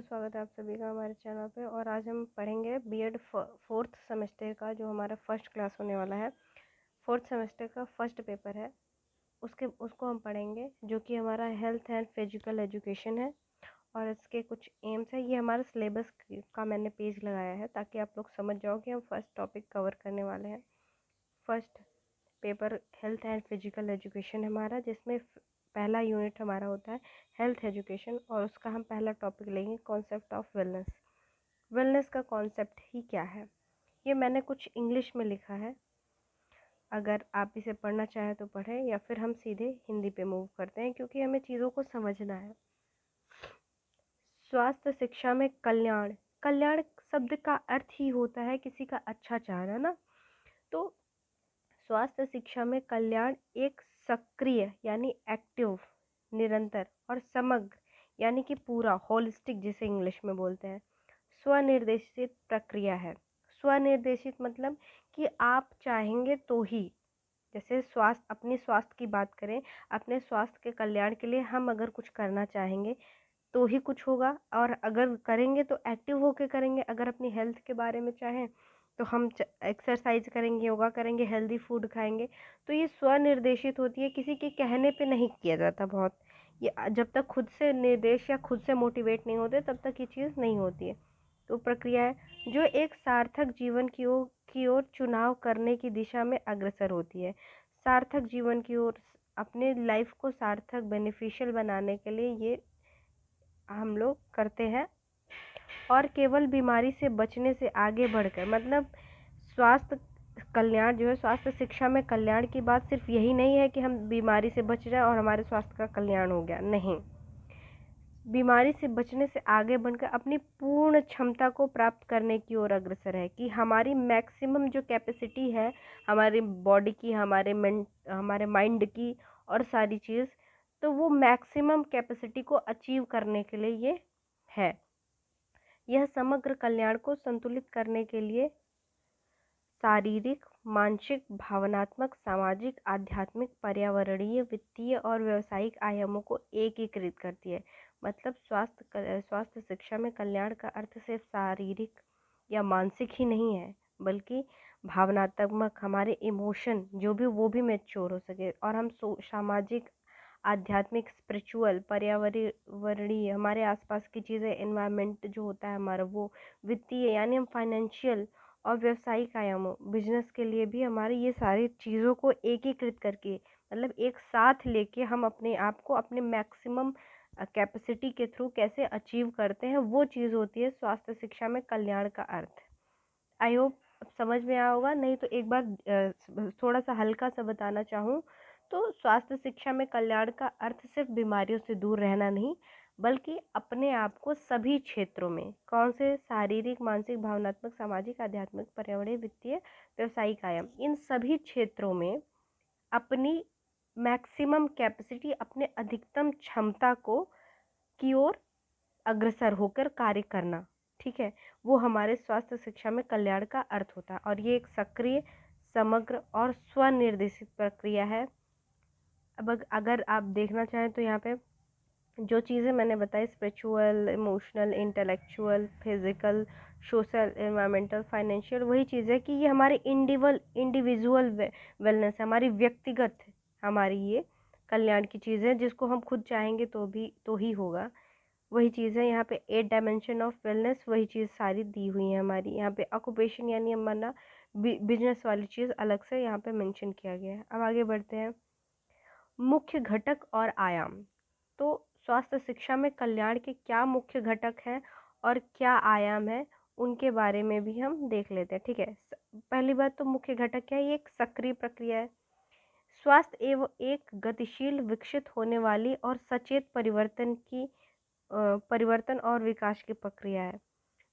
स्वागत है आप सभी का हमारे चैनल पे। और आज हम पढ़ेंगे बीएड फोर्थ सेमेस्टर का, जो हमारा फर्स्ट क्लास होने वाला है। फोर्थ सेमेस्टर का फर्स्ट पेपर है, उसको हम पढ़ेंगे, जो कि हमारा हेल्थ एंड फिजिकल एजुकेशन है। और इसके कुछ एम्स है। ये हमारा सिलेबस का मैंने पेज लगाया है ताकि आप लोग समझ जाओ कि हम फर्स्ट टॉपिक कवर करने वाले हैं। First paper health and physical education हमारा, जिसमें पहला यूनिट हमारा होता है हेल्थ एजुकेशन, और उसका हम पहला टॉपिक लेंगे कॉन्सेप्ट ऑफ वेलनेस। वेलनेस का कॉन्सेप्ट ही क्या है, ये मैंने कुछ इंग्लिश में लिखा है। अगर आप इसे पढ़ना चाहें तो पढ़ें, या फिर हम सीधे हिंदी पे मूव करते हैं, क्योंकि हमें चीज़ों को समझना है। स्वास्थ्य शिक्षा में कल्याण। कल्याण शब्द का अर्थ ही होता है किसी का अच्छा चाहना ना। तो स्वास्थ्य शिक्षा में कल्याण एक सक्रिय यानी एक्टिव, निरंतर और समग्र यानी कि पूरा, होलिस्टिक जिसे इंग्लिश में बोलते हैं, स्वनिर्देशित प्रक्रिया है। स्वनिर्देशित मतलब कि आप चाहेंगे तो ही, जैसे अपने स्वास्थ्य की बात करें, अपने स्वास्थ्य के कल्याण के लिए हम अगर कुछ करना चाहेंगे तो ही कुछ होगा, और अगर करेंगे तो एक्टिव होके करेंगे। अगर अपनी हेल्थ के बारे में चाहें तो हम एक्सरसाइज करेंगे, योगा करेंगे, हेल्दी फूड खाएंगे। तो ये स्वनिर्देशित होती है, किसी के कहने पे नहीं किया जाता। बहुत ये जब तक खुद से निर्देश या खुद से मोटिवेट नहीं होते तब तक ये चीज़ नहीं होती है। तो प्रक्रिया है जो एक सार्थक जीवन की ओर चुनाव करने की दिशा में अग्रसर होती है। सार्थक जीवन की ओर, अपने लाइफ को सार्थक बेनिफिशियल बनाने के लिए ये हम लोग करते हैं। और केवल बीमारी से बचने से आगे बढ़कर, मतलब स्वास्थ्य कल्याण जो है, स्वास्थ्य शिक्षा में कल्याण की बात सिर्फ यही नहीं है कि हम बीमारी से बच जाए और हमारे स्वास्थ्य का कल्याण हो गया, नहीं। बीमारी से बचने से आगे बढ़कर अपनी पूर्ण क्षमता को प्राप्त करने की ओर अग्रसर है, कि हमारी मैक्सिमम जो कैपेसिटी है हमारी बॉडी की, हमारे माइंड की और सारी चीज़, तो वो मैक्सिमम कैपेसिटी को अचीव करने के लिए ये है। यह समग्र कल्याण को संतुलित करने के लिए शारीरिक, मानसिक, भावनात्मक, सामाजिक, आध्यात्मिक, पर्यावरणीय, वित्तीय और व्यावसायिक आयामों को एकीकृत करती है। मतलब स्वास्थ्य शिक्षा में कल्याण का अर्थ सिर्फ शारीरिक या मानसिक ही नहीं है, बल्कि भावनात्मक, हमारे इमोशन जो भी, वो भी मैच्योर हो सके, और हम सामाजिक, आध्यात्मिक, स्पिरिचुअल, पर्यावरणीय, हमारे आसपास की चीज़ें, एनवायरनमेंट जो होता है हमारा, वो वित्तीय यानी हम फाइनेंशियल, और व्यावसायिक आयामों, बिजनेस के लिए भी हमारे ये सारी चीज़ों को एकीकृत करके, मतलब एक साथ लेके हम अपने आप को अपने मैक्सिमम कैपेसिटी के थ्रू कैसे अचीव करते हैं, वो चीज़ होती है स्वास्थ्य शिक्षा में कल्याण का अर्थ। आई होप समझ में आया होगा। नहीं तो एक बार थोड़ा सा हल्का सा बताना चाहूँ तो स्वास्थ्य शिक्षा में कल्याण का अर्थ सिर्फ बीमारियों से दूर रहना नहीं, बल्कि अपने आप को सभी क्षेत्रों में, कौन से, शारीरिक, मानसिक, भावनात्मक, सामाजिक, आध्यात्मिक, पर्यावरणीय, वित्तीय, व्यावसायिक आयाम, इन सभी क्षेत्रों में अपनी मैक्सिमम कैपेसिटी, अपने अधिकतम क्षमता को की ओर अग्रसर होकर कार्य करना, ठीक है, वो हमारे स्वास्थ्य शिक्षा में कल्याण का अर्थ होता है। और ये एक सक्रिय, समग्र और स्वनिर्देशित प्रक्रिया है। अब अगर आप देखना चाहें तो यहाँ पे जो चीज़ें मैंने बताई, spiritual, emotional, intellectual, physical, social, environmental, financial, वही चीज़ है कि ये हमारे इंडिविजुअल वेलनेस है, हमारी व्यक्तिगत, हमारी ये कल्याण की चीज़ है, जिसको हम खुद चाहेंगे तो ही होगा। वही चीज़ है यहाँ पे 8 डायमेंशन ऑफ वेलनेस, वही चीज़ सारी दी हुई है हमारी। यहाँ पे ऑक्यूपेशन यानी हमारा बिजनेस वाली चीज़ अलग से यहाँ पे मेंशन किया गया है। अब आगे बढ़ते हैं, मुख्य घटक और आयाम। तो स्वास्थ्य शिक्षा में कल्याण के क्या मुख्य घटक हैं और क्या आयाम है, उनके बारे में भी हम देख लेते हैं, ठीक है। पहली बात तो मुख्य घटक क्या है, ये एक सक्रिय प्रक्रिया है। स्वास्थ्य एवं एक गतिशील, विकसित होने वाली और सचेत परिवर्तन और विकास की प्रक्रिया है।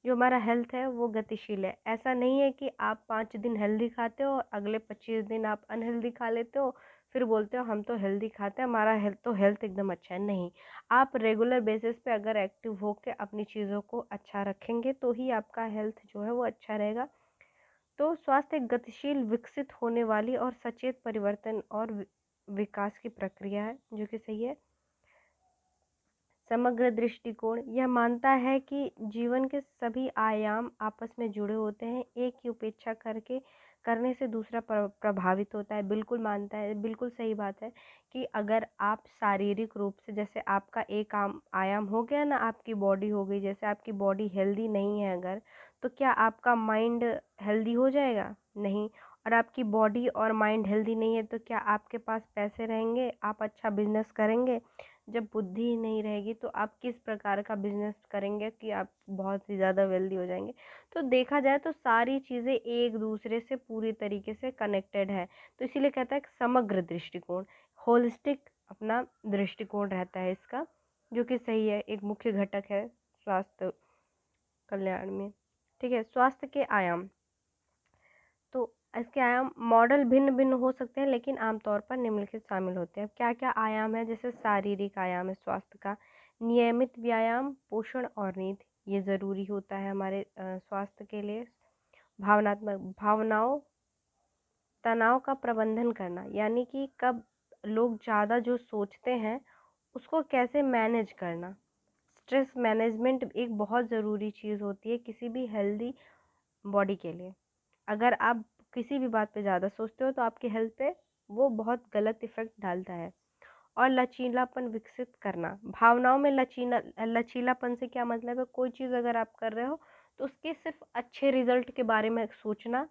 जो हमारा हेल्थ है वो गतिशील है। ऐसा नहीं है कि आप 5 दिन हेल्दी खाते हो और अगले 25 दिन आप अनहेल्दी खा लेते हो, फिर बोलते हो हम तो हेल्दी खाते हैं, हमारा हेल्थ एकदम अच्छा है। नहीं, आप रेगुलर बेसिस पे अगर एक्टिव होकर अपनी चीज़ों को अच्छा रखेंगे तो ही आपका हेल्थ जो है वो अच्छा रहेगा। तो स्वास्थ्य एक गतिशील, विकसित होने वाली और सचेत परिवर्तन और विकास की प्रक्रिया है, जो कि सही है। समग्र दृष्टिकोण यह मानता है कि जीवन के सभी आयाम आपस में जुड़े होते हैं, एक की उपेक्षा करने से दूसरा प्रभावित होता है। बिल्कुल मानता है, बिल्कुल सही बात है कि अगर आप शारीरिक रूप से, जैसे आपका एक आयाम हो गया ना, आपकी बॉडी हो गई, जैसे आपकी बॉडी हेल्दी नहीं है अगर, तो क्या आपका माइंड हेल्दी हो जाएगा? नहीं। और आपकी बॉडी और माइंड हेल्दी नहीं है तो क्या आपके पास पैसे रहेंगे, आप अच्छा बिजनेस करेंगे? जब बुद्धि ही नहीं रहेगी तो आप किस प्रकार का बिजनेस करेंगे कि आप बहुत ही ज़्यादा वेल्दी हो जाएंगे? तो देखा जाए तो सारी चीज़ें एक दूसरे से पूरी तरीके से कनेक्टेड है। तो इसीलिए कहता है कि समग्र दृष्टिकोण, होलिस्टिक अपना दृष्टिकोण रहता है इसका, जो कि सही है, एक मुख्य घटक है स्वास्थ्य कल्याण में। ठीक है, स्वास्थ्य के आयाम, तो इसके आयाम मॉडल भिन्न भिन्न हो सकते हैं लेकिन आमतौर पर निम्नलिखित शामिल होते हैं। क्या क्या आयाम है? जैसे शारीरिक आयाम है स्वास्थ्य का, नियमित व्यायाम, पोषण और नींद, ये ज़रूरी होता है हमारे स्वास्थ्य के लिए। भावनात्मक, भावनाओं, तनाव का प्रबंधन करना, यानी कि कब लोग ज़्यादा जो सोचते हैं उसको कैसे मैनेज करना। स्ट्रेस मैनेजमेंट एक बहुत ज़रूरी चीज़ होती है किसी भी हेल्दी बॉडी के लिए। अगर आप किसी भी बात पे ज़्यादा सोचते हो तो आपकी हेल्थ पे वो बहुत गलत इफ़ेक्ट डालता है। और लचीलापन विकसित करना, भावनाओं में लचीलापन से क्या मतलब है? कोई चीज़ अगर आप कर रहे हो तो उसके सिर्फ अच्छे रिजल्ट के बारे में सोचना,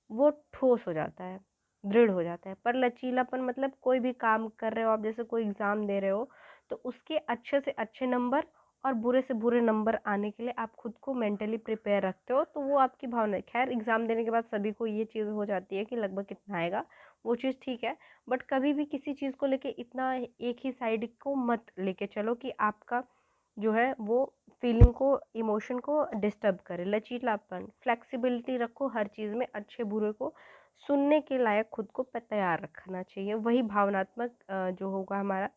वो ठोस हो जाता है, दृढ़ हो जाता है। पर लचीलापन मतलब कोई भी काम कर रहे हो आप, जैसे कोई एग्ज़ाम दे रहे हो तो उसके अच्छे से अच्छे नंबर और बुरे से बुरे नंबर आने के लिए आप खुद को मेंटली प्रिपेयर रखते हो, तो वो आपकी भावना है। खैर एग्ज़ाम देने के बाद सभी को ये चीज़ हो जाती है कि लगभग कितना आएगा, वो चीज़ ठीक है, बट कभी भी किसी चीज़ को लेके इतना एक ही साइड को मत लेके चलो कि आपका जो है वो फीलिंग को, इमोशन को डिस्टर्ब करे। लचीलापन, फ्लेक्सिबिलिटी रखो हर चीज़ में, अच्छे बुरे को सुनने के लायक खुद को तैयार रखना चाहिए, वही भावनात्मक जो होगा हमारा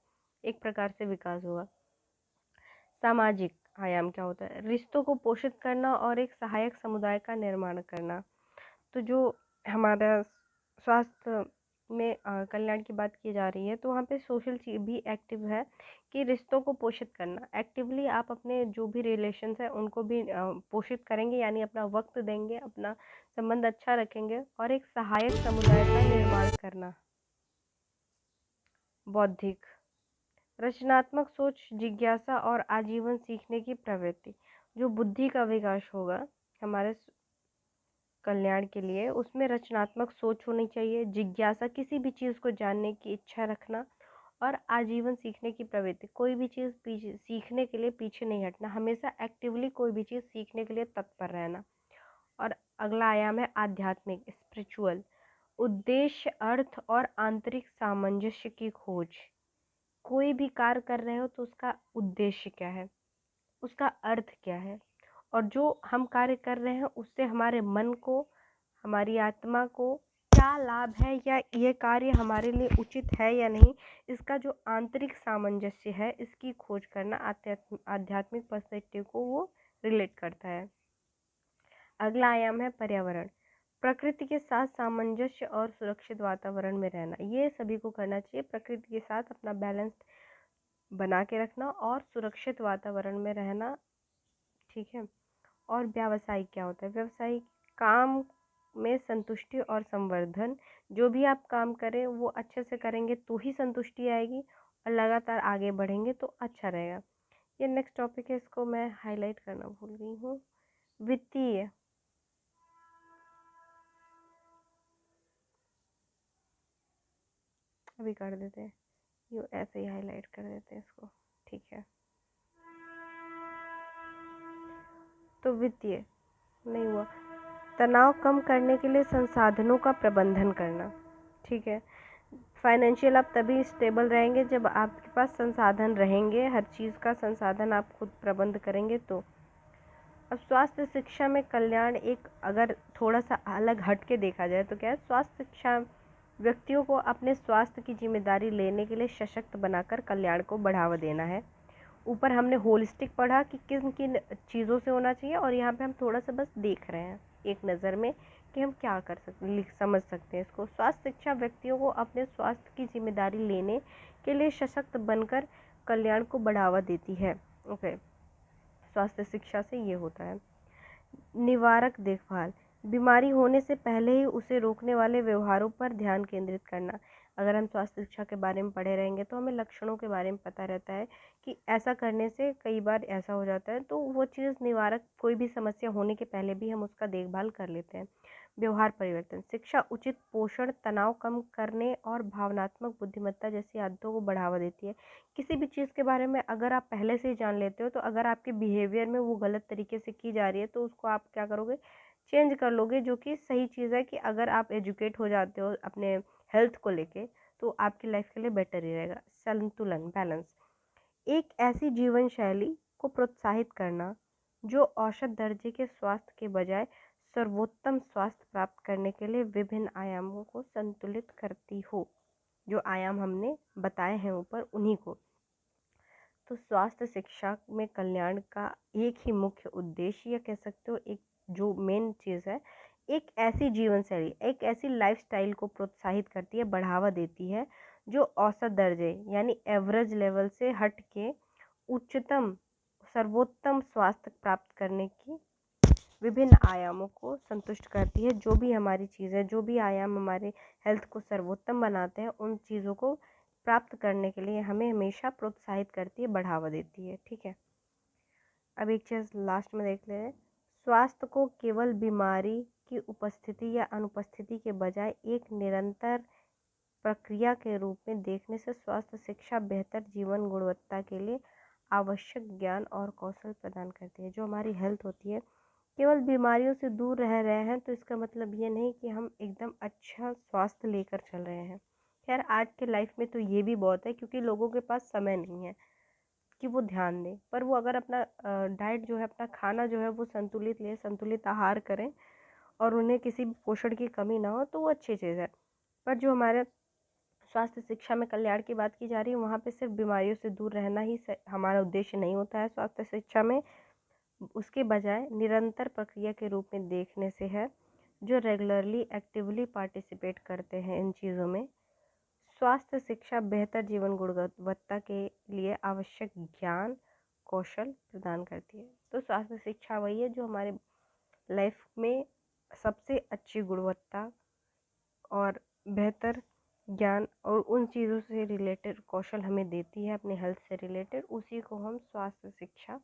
एक प्रकार से विकास होगा। सामाजिक आयाम क्या होता है? रिश्तों को पोषित करना और एक सहायक समुदाय का निर्माण करना। तो जो हमारा स्वास्थ्य में कल्याण की बात की जा रही है तो वहाँ पे सोशल चीज भी एक्टिव है कि रिश्तों को पोषित करना। एक्टिवली आप अपने जो भी रिलेशंस है उनको भी पोषित करेंगे, यानी अपना वक्त देंगे, अपना संबंध अच्छा रखेंगे और एक सहायक समुदाय का निर्माण करना। बौद्धिक, रचनात्मक सोच, जिज्ञासा और आजीवन सीखने की प्रवृत्ति। जो बुद्धि का विकास होगा हमारे कल्याण के लिए, उसमें रचनात्मक सोच होनी चाहिए, जिज्ञासा, किसी भी चीज़ को जानने की इच्छा रखना और आजीवन सीखने की प्रवृत्ति। कोई भी चीज़ पीछे सीखने के लिए पीछे नहीं हटना, हमेशा एक्टिवली कोई भी चीज़ सीखने के लिए तत्पर रहना। और अगला आयाम है आध्यात्मिक, स्पिरिचुअल, उद्देश्य, अर्थ और आंतरिक सामंजस्य की खोज। कोई भी कार्य कर रहे हो तो उसका उद्देश्य क्या है, उसका अर्थ क्या है, और जो हम कार्य कर रहे हैं उससे हमारे मन को, हमारी आत्मा को क्या लाभ है, या ये कार्य हमारे लिए उचित है या नहीं, इसका जो आंतरिक सामंजस्य है इसकी खोज करना आध्यात्मिक पर्सपेक्टिव को वो रिलेट करता है। अगला आयाम है पर्यावरण, प्रकृति के साथ सामंजस्य और सुरक्षित वातावरण में रहना। ये सभी को करना चाहिए, प्रकृति के साथ अपना बैलेंस बना के रखना और सुरक्षित वातावरण में रहना। ठीक है। और व्यावसायिक क्या होता है? व्यावसायिक काम में संतुष्टि और संवर्धन। जो भी आप काम करें वो अच्छे से करेंगे तो ही संतुष्टि आएगी और लगातार आगे बढ़ेंगे तो अच्छा रहेगा। ये नेक्स्ट टॉपिक है, इसको मैं हाईलाइट करना भूल गई हूँ। वित्तीय, अभी कर देते हैं, यूँ ऐसे ही हाईलाइट कर देते हैं इसको। ठीक है, तो वित्तीय नहीं हुआ, तनाव कम करने के लिए संसाधनों का प्रबंधन करना। ठीक है, फाइनेंशियल आप तभी स्टेबल रहेंगे जब आपके पास संसाधन रहेंगे, हर चीज़ का संसाधन आप खुद प्रबंध करेंगे तो। अब स्वास्थ्य शिक्षा में कल्याण, एक अगर थोड़ा सा अलग हट के देखा जाए तो क्या है, स्वास्थ्य शिक्षा व्यक्तियों को अपने स्वास्थ्य की जिम्मेदारी लेने के लिए सशक्त बनाकर कल्याण को बढ़ावा देना है। ऊपर हमने होलिस्टिक पढ़ा कि किन किन चीज़ों से होना चाहिए, और यहाँ पे हम थोड़ा सा बस देख रहे हैं एक नज़र में कि हम क्या कर सकते, लिख समझ सकते हैं इसको। स्वास्थ्य शिक्षा व्यक्तियों को अपने स्वास्थ्य की जिम्मेदारी लेने के लिए सशक्त बनकर कल्याण को बढ़ावा देती है। ओके, स्वास्थ्य शिक्षा से ये होता है। निवारक देखभाल, बीमारी होने से पहले ही उसे रोकने वाले व्यवहारों पर ध्यान केंद्रित करना। अगर हम स्वास्थ्य शिक्षा के बारे में पढ़े रहेंगे तो हमें लक्षणों के बारे में पता रहता है कि ऐसा करने से कई बार ऐसा हो जाता है, तो वो चीज़ निवारक, कोई भी समस्या होने के पहले भी हम उसका देखभाल कर लेते हैं। व्यवहार परिवर्तन, शिक्षा उचित पोषण, तनाव कम करने और भावनात्मक बुद्धिमत्ता जैसी आदतों को बढ़ावा देती है। किसी भी चीज़ के बारे में अगर आप पहले से ही जान लेते हो, तो अगर आपके बिहेवियर में वो गलत तरीके से की जा रही है तो उसको आप क्या करोगे, चेंज कर लोगे, जो कि सही चीज़ है कि अगर आप एजुकेट हो जाते हो अपने हेल्थ को लेके तो आपकी लाइफ के लिए बेटर ही रहेगा। संतुलन, बैलेंस, एक ऐसी जीवन शैली को प्रोत्साहित करना जो औसत दर्जे के स्वास्थ्य के बजाय सर्वोत्तम स्वास्थ्य प्राप्त करने के लिए विभिन्न आयामों को संतुलित करती हो। जो आयाम हमने बताए हैं ऊपर, उन्हीं को। तो स्वास्थ्य शिक्षा में कल्याण का एक ही मुख्य उद्देश्य, या कह सकते हो एक जो मेन चीज़ है, एक ऐसी जीवन शैली, एक ऐसी लाइफस्टाइल को प्रोत्साहित करती है, बढ़ावा देती है, जो औसत दर्जे यानी एवरेज लेवल से हट के उच्चतम सर्वोत्तम स्वास्थ्य प्राप्त करने की विभिन्न आयामों को संतुष्ट करती है। जो भी हमारी चीज़ें, जो भी आयाम हमारे हेल्थ को सर्वोत्तम बनाते हैं, उन चीज़ों को प्राप्त करने के लिए हमें हमेशा प्रोत्साहित करती है, बढ़ावा देती है। ठीक है, अब एक चीज़ लास्ट में देख ले रहे हैं। स्वास्थ्य को केवल बीमारी की उपस्थिति या अनुपस्थिति के बजाय एक निरंतर प्रक्रिया के रूप में देखने से स्वास्थ्य शिक्षा बेहतर जीवन गुणवत्ता के लिए आवश्यक ज्ञान और कौशल प्रदान करती है। जो हमारी हेल्थ होती है, केवल बीमारियों से दूर रह रहे हैं तो इसका मतलब ये नहीं कि हम एकदम अच्छा स्वास्थ्य लेकर चल रहे हैं। खैर, आज के लाइफ में तो ये भी बहुत है, क्योंकि लोगों के पास समय नहीं है कि वो ध्यान दें, पर वो अगर अपना डाइट जो है, अपना खाना जो है वो संतुलित ले, संतुलित आहार करें और उन्हें किसी भी पोषण की कमी ना हो, तो वो अच्छी चीज़ है। पर जो हमारे स्वास्थ्य शिक्षा में कल्याण की बात की जा रही है, वहाँ पे सिर्फ बीमारियों से दूर रहना ही हमारा उद्देश्य नहीं होता है स्वास्थ्य शिक्षा में। उसके बजाय निरंतर प्रक्रिया के रूप में देखने से है, जो रेगुलरली एक्टिवली पार्टिसिपेट करते हैं इन चीज़ों में। स्वास्थ्य शिक्षा बेहतर जीवन गुणवत्ता के लिए आवश्यक ज्ञान कौशल प्रदान करती है। तो स्वास्थ्य शिक्षा वही है जो हमारे लाइफ में सबसे अच्छी गुणवत्ता और बेहतर ज्ञान और उन चीज़ों से रिलेटेड कौशल हमें देती है, अपने हेल्थ से रिलेटेड, उसी को हम स्वास्थ्य शिक्षा